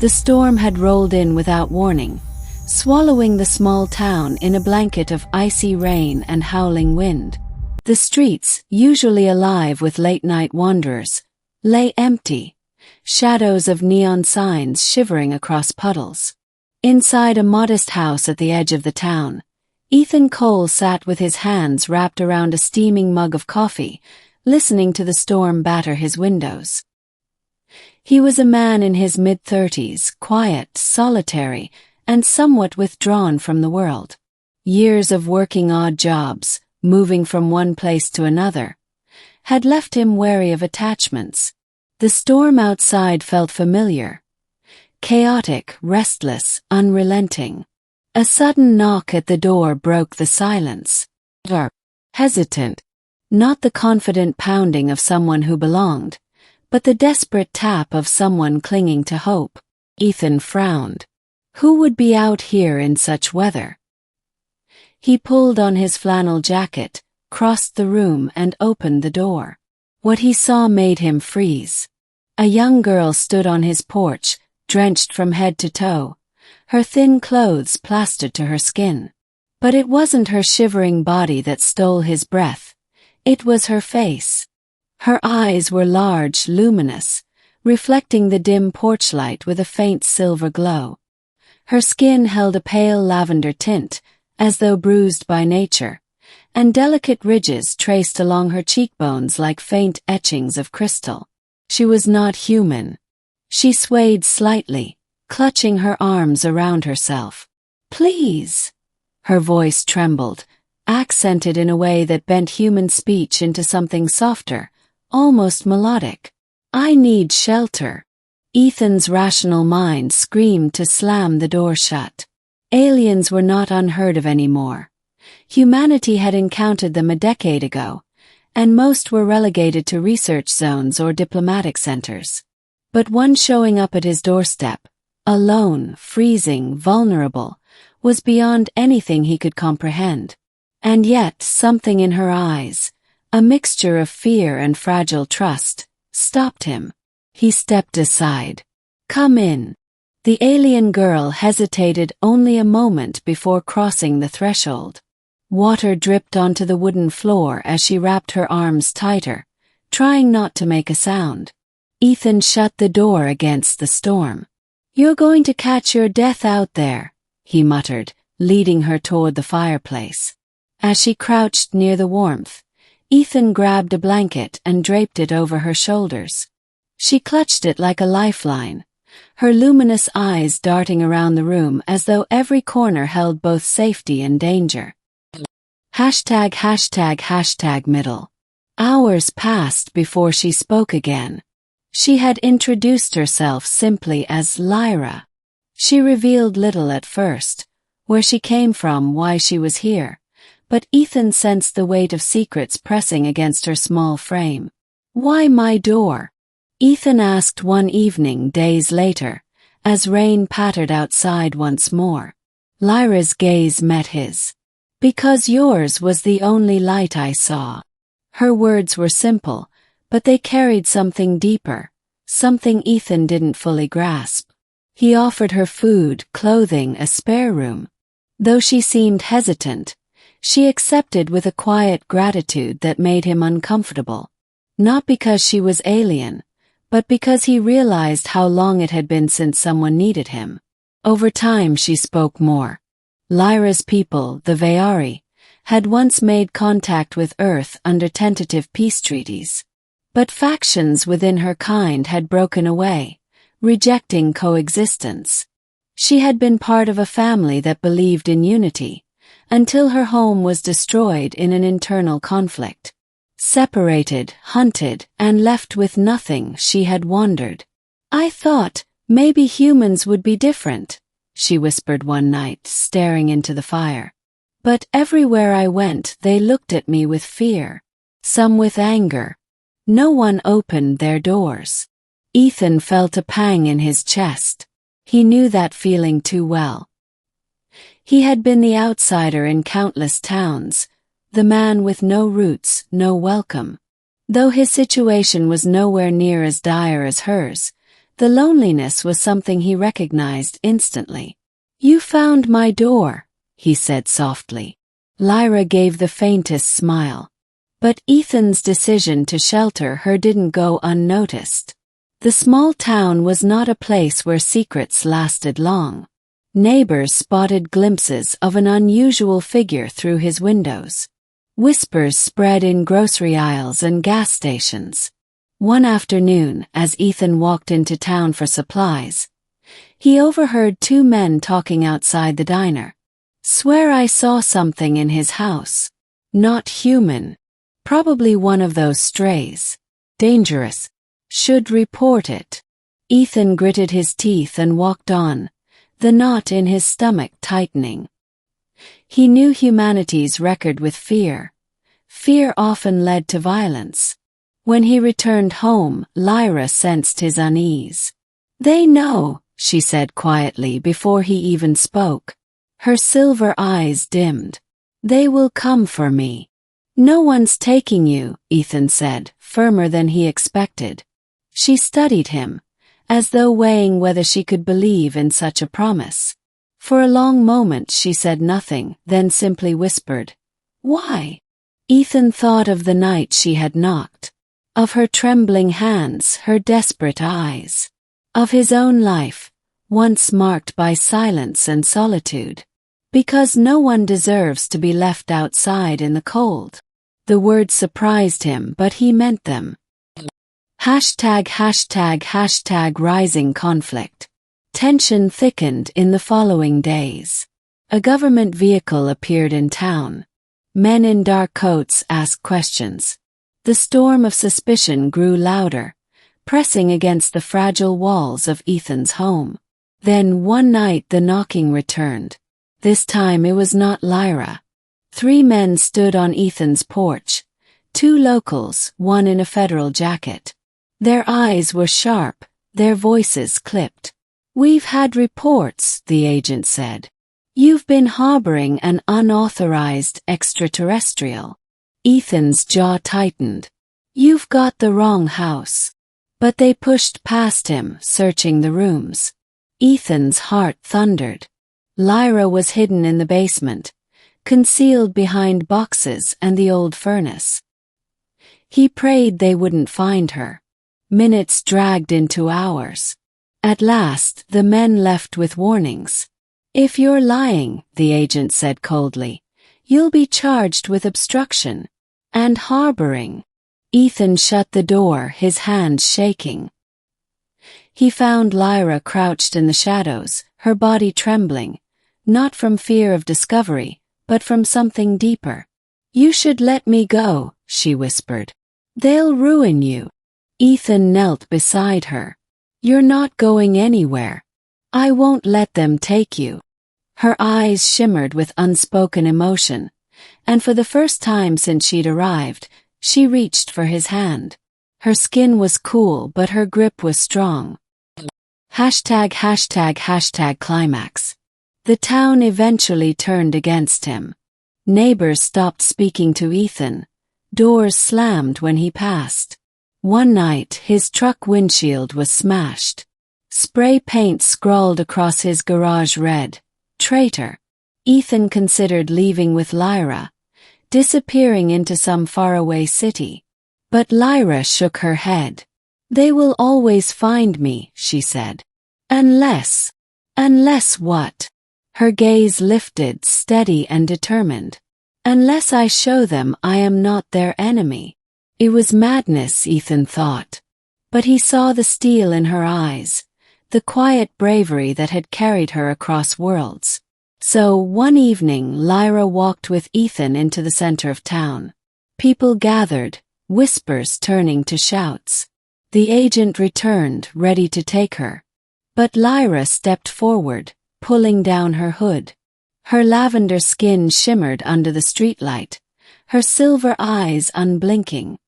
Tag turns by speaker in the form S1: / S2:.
S1: The storm had rolled in without warning, swallowing the small town in a blanket of icy rain and howling wind. The streets, usually alive with late-night wanderers, lay empty, shadows of neon signs shivering across puddles. Inside a modest house at the edge of the town, Ethan Cole sat with his hands wrapped around a steaming mug of coffee, listening to the storm batter his windows. He was a man in his mid-30s, quiet, solitary, and somewhat withdrawn from the world. Years of working odd jobs, moving from one place to another, had left him wary of attachments. The storm outside felt familiar, chaotic, restless, unrelenting. A sudden knock at the door broke the silence. Hesitant, not the confident pounding of someone who belonged, but the desperate tap of someone clinging to hope. Ethan frowned. Who would be out here in such weather? He pulled on his flannel jacket, crossed the room and opened the door. What he saw made him freeze. A young girl stood on his porch, drenched from head to toe, her thin clothes plastered to her skin. But it wasn't her shivering body that stole his breath. It was her face. Her eyes were large, luminous, reflecting the dim porch light with a faint silver glow. Her skin held a pale lavender tint, as though bruised by nature, and delicate ridges traced along her cheekbones like faint etchings of crystal. She was not human. She swayed slightly, clutching her arms around herself. "Please." Her voice trembled, accented in a way that bent human speech into something softer, almost melodic. "I need shelter." Ethan's rational mind screamed to slam the door shut. Aliens were not unheard of anymore. Humanity had encountered them a decade ago, and most were relegated to research zones or diplomatic centers. But one showing up at his doorstep, alone, freezing, vulnerable, was beyond anything he could comprehend. And yet something in her eyes, a mixture of fear and fragile trust, stopped him. He stepped aside. "Come in." The alien girl hesitated only a moment before crossing the threshold. Water dripped onto the wooden floor as she wrapped her arms tighter, trying not to make a sound. Ethan shut the door against the storm. "You're going to catch your death out there," he muttered, leading her toward the fireplace. As she crouched near the warmth, Ethan grabbed a blanket and draped it over her shoulders. She clutched it like a lifeline, her luminous eyes darting around the room as though every corner held both safety and danger. ###middle. Hours passed before she spoke again. She had introduced herself simply as Lyra. She revealed little at first, where she came from, why she was here, but Ethan sensed the weight of secrets pressing against her small frame. "Why my door?" Ethan asked one evening days later, as rain pattered outside once more. Lyra's gaze met his. "Because yours was the only light I saw." Her words were simple, but they carried something deeper, something Ethan didn't fully grasp. He offered her food, clothing, a spare room. Though she seemed hesitant, she accepted with a quiet gratitude that made him uncomfortable. Not because she was alien, but because he realized how long it had been since someone needed him. Over time she spoke more. Lyra's people, the Veari, had once made contact with Earth under tentative peace treaties. But factions within her kind had broken away, rejecting coexistence. She had been part of a family that believed in unity, until her home was destroyed in an internal conflict. Separated, hunted, and left with nothing, she had wandered. "I thought, maybe humans would be different," she whispered one night, staring into the fire. "But everywhere I went, they looked at me with fear. Some with anger. No one opened their doors." Ethan felt a pang in his chest. He knew that feeling too well. He had been the outsider in countless towns, the man with no roots, no welcome. Though his situation was nowhere near as dire as hers, The loneliness was something he recognized instantly. "You found my door," he said softly. Lyra gave the faintest smile. But Ethan's decision to shelter her didn't go unnoticed. The small town was not a place where secrets lasted long. Neighbors spotted glimpses of an unusual figure through his windows. Whispers spread in grocery aisles and gas stations. One afternoon, as Ethan walked into town for supplies, he overheard two men talking outside the diner. "Swear I saw something in his house. Not human. Probably one of those strays. Dangerous. Should report it." Ethan gritted his teeth and walked on, the knot in his stomach tightening. He knew humanity's record with fear. Fear often led to violence. When he returned home, Lyra sensed his unease. "They know," she said quietly before he even spoke. Her silver eyes dimmed. "They will come for me." "No one's taking you," Ethan said, firmer than he expected. She studied him, as though weighing whether she could believe in such a promise. For a long moment she said nothing, then simply whispered, "Why?" Ethan thought of the night she had knocked. Of her trembling hands, her desperate eyes. Of his own life, once marked by silence and solitude. Because no one deserves to be left outside in the cold. The words surprised him, but he meant them. ###rising conflict. Tension thickened in the following days. A government vehicle appeared in town. Men in dark coats asked questions. The storm of suspicion grew louder, pressing against the fragile walls of Ethan's home. Then one night the knocking returned. This time it was not Lyra. 3 men stood on Ethan's porch. 2 locals, one in a federal jacket. Their eyes were sharp, their voices clipped. "We've had reports," the agent said. "You've been harboring an unauthorized extraterrestrial." Ethan's jaw tightened. "You've got the wrong house." But they pushed past him, searching the rooms. Ethan's heart thundered. Lyra was hidden in the basement, concealed behind boxes and the old furnace. He prayed they wouldn't find her. Minutes dragged into hours. At last, the men left with warnings. "If you're lying," the agent said coldly, "you'll be charged with obstruction and harboring." Ethan shut the door, his hands shaking. He found Lyra crouched in the shadows, her body trembling, not from fear of discovery, but from something deeper. "You should let me go," she whispered. "They'll ruin you." Ethan knelt beside her. "You're not going anywhere. I won't let them take you." Her eyes shimmered with unspoken emotion, and for the first time since she'd arrived, she reached for his hand. Her skin was cool, but her grip was strong. ###climax. The town eventually turned against him. Neighbors stopped speaking to Ethan. Doors slammed when he passed. One night, his truck windshield was smashed. Spray paint scrawled across his garage read, "Traitor." Ethan considered leaving with Lyra, disappearing into some faraway city. But Lyra shook her head. "They will always find me," she said. Unless what?" Her gaze lifted, steady and determined. "Unless I show them I am not their enemy." It was madness, Ethan thought. But he saw the steel in her eyes, the quiet bravery that had carried her across worlds. So, one evening, Lyra walked with Ethan into the center of town. People gathered, whispers turning to shouts. The agent returned, ready to take her. But Lyra stepped forward, pulling down her hood. Her lavender skin shimmered under the streetlight, her silver eyes unblinking.